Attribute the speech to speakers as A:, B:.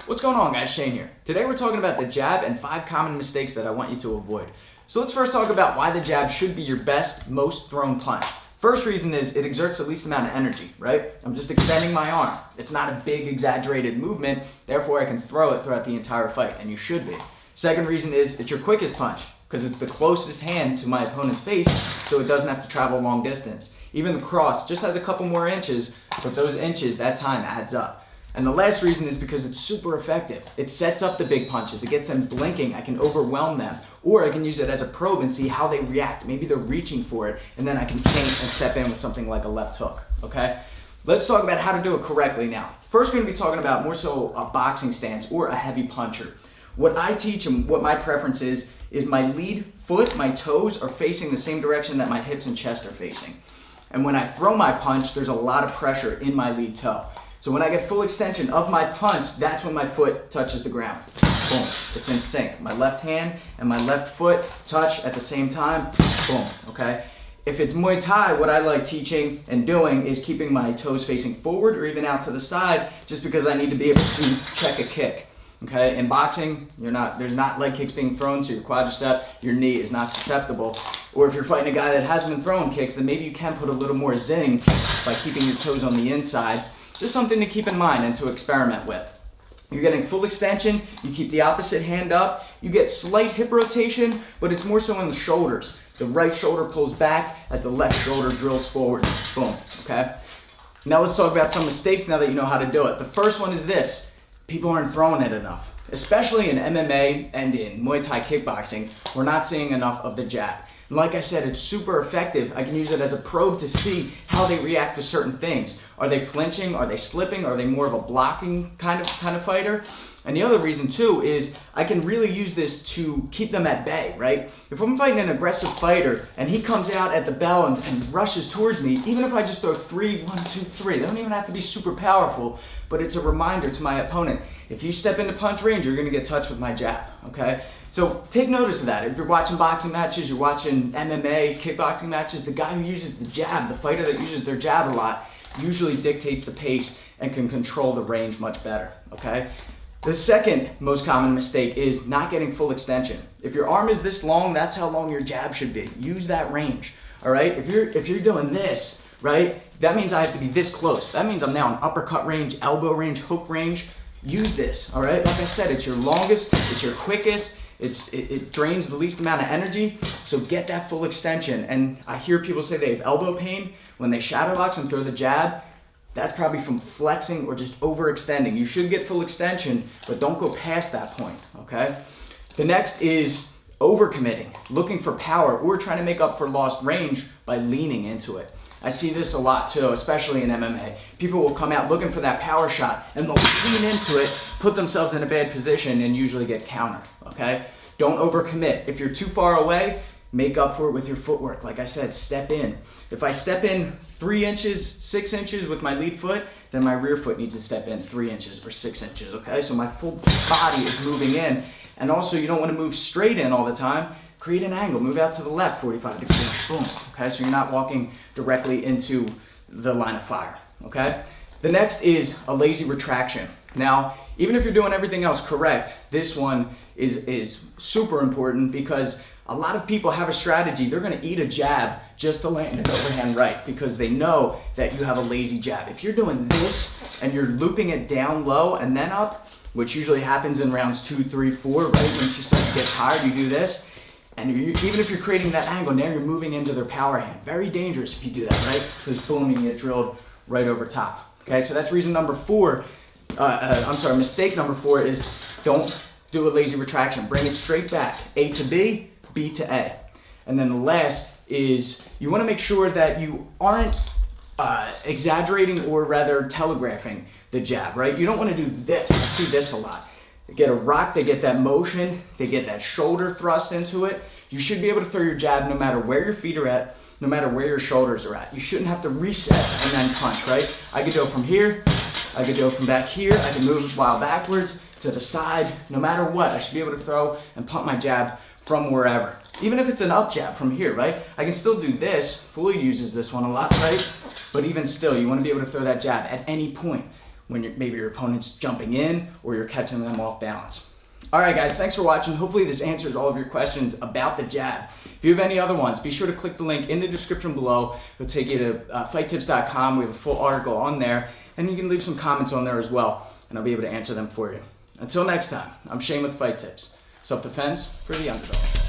A: What's going on, guys? Shane here. Today we're talking about the jab and 5 common mistakes that I want you to avoid. So let's first talk about why the jab should be your best, most thrown punch. First reason is it exerts the least amount of energy, right? I'm just extending my arm. It's not a big exaggerated movement, therefore I can throw it throughout the entire fight, and you should be. Second reason is it's your quickest punch, because it's the closest hand to my opponent's face, so it doesn't have to travel a long distance. Even the cross just has a couple more inches, but those inches, that time adds up. And the last reason is because it's super effective. It sets up the big punches. It gets them blinking. I can overwhelm them. Or I can use it as a probe and see how they react. Maybe they're reaching for it, and then I can feint and step in with something like a left hook, okay? Let's talk about how to do it correctly now. First, we're gonna be talking about more so a boxing stance or a heavy puncher. What I teach and what my preference is my lead foot, my toes are facing the same direction that my hips and chest are facing. And when I throw my punch, there's a lot of pressure in my lead toe. So when I get full extension of my punch, that's when my foot touches the ground. Boom, it's in sync. My left hand and my left foot touch at the same time, boom, okay? If it's Muay Thai, what I like teaching and doing is keeping my toes facing forward or even out to the side, just because I need to be able to check a kick, okay? In boxing, there's not leg kicks being thrown, so your quadricep, your knee is not susceptible. Or if you're fighting a guy that hasn't been throwing kicks, then maybe you can put a little more zing by keeping your toes on the inside. Just something to keep in mind and to experiment with. You're getting full extension, you keep the opposite hand up, you get slight hip rotation, but it's more so in the shoulders. The right shoulder pulls back as the left shoulder drills forward. Boom, okay? Now let's talk about some mistakes now that you know how to do it. The first one is this: people aren't throwing it enough. Especially in MMA and in Muay Thai kickboxing, we're not seeing enough of the jab. And like I said, it's super effective. I can use it as a probe to see how they react to certain things. Are they flinching? Are they slipping? Are they more of a blocking kind of fighter? And the other reason too is I can really use this to keep them at bay, right? If I'm fighting an aggressive fighter and he comes out at the bell and rushes towards me, even if I just throw 3, 1, 2, 3, they don't even have to be super powerful, but it's a reminder to my opponent. If you step into punch range, you're gonna get touched with my jab, okay? So take notice of that. If you're watching boxing matches, you're watching MMA, kickboxing matches, the guy who uses the jab, the fighter that uses their jab a lot, usually dictates the pace and can control the range much better, okay? The second most common mistake is not getting full extension. If your arm is this long, that's how long your jab should be. Use that range, all right? If you're doing this, right, that means I have to be this close. That means I'm now in uppercut range, elbow range, hook range. Use this, all right? Like I said, it's your longest, it's your quickest, it drains the least amount of energy, so get that full extension. And I hear people say they have elbow pain when they shadow box and throw the jab. That's probably from flexing or just overextending. You should get full extension, but don't go past that point, okay? The next is overcommitting, looking for power or trying to make up for lost range by leaning into it. I see this a lot too, especially in MMA. People will come out looking for that power shot and they'll lean into it, put themselves in a bad position and usually get countered, okay? Don't overcommit. If you're too far away, make up for it with your footwork. Like I said, step in. If I step in 3 inches, 6 inches with my lead foot, then my rear foot needs to step in 3 inches or 6 inches, okay? So my full body is moving in. And also you don't want to move straight in all the time. Create an angle, move out to the left 45 degrees, boom, okay? So you're not walking directly into the line of fire, okay? The next is a lazy retraction. Now, even if you're doing everything else correct, this one is super important because a lot of people have a strategy. They're gonna eat a jab just to land an overhand right because they know that you have a lazy jab. If you're doing this and you're looping it down low and then up, which usually happens in rounds 2, 3, 4, right? Once you start to get tired, you do this. And even if you're creating that angle, now you're moving into their power hand. Very dangerous if you do that, right? Because boom, you get drilled right over top. Okay, so that's reason number 4. Mistake number 4 is don't do a lazy retraction. Bring it straight back. A to B, B to A. And then the last is you want to make sure that you aren't exaggerating or rather telegraphing the jab, right? You don't want to do this. I see this a lot. They get a rock, they get that motion, they get that shoulder thrust into it. You should be able to throw your jab no matter where your feet are at, no matter where your shoulders are at. You shouldn't have to reset and then punch, right? I could go from here, I could go from back here, I can move while backwards to the side. No matter what, I should be able to throw and pump my jab from wherever. Even if it's an up jab from here, right? I can still do this. Floyd uses this one a lot, right? But even still, you want to be able to throw that jab at any point. when maybe your opponent's jumping in or you're catching them off balance. All right, guys, thanks for watching. Hopefully this answers all of your questions about the jab. If you have any other ones, be sure to click the link in the description below. It'll take you to fighttips.com. We have a full article on there, and you can leave some comments on there as well, and I'll be able to answer them for you. Until next time, I'm Shane with Fight Tips. Self-defense for the underdog.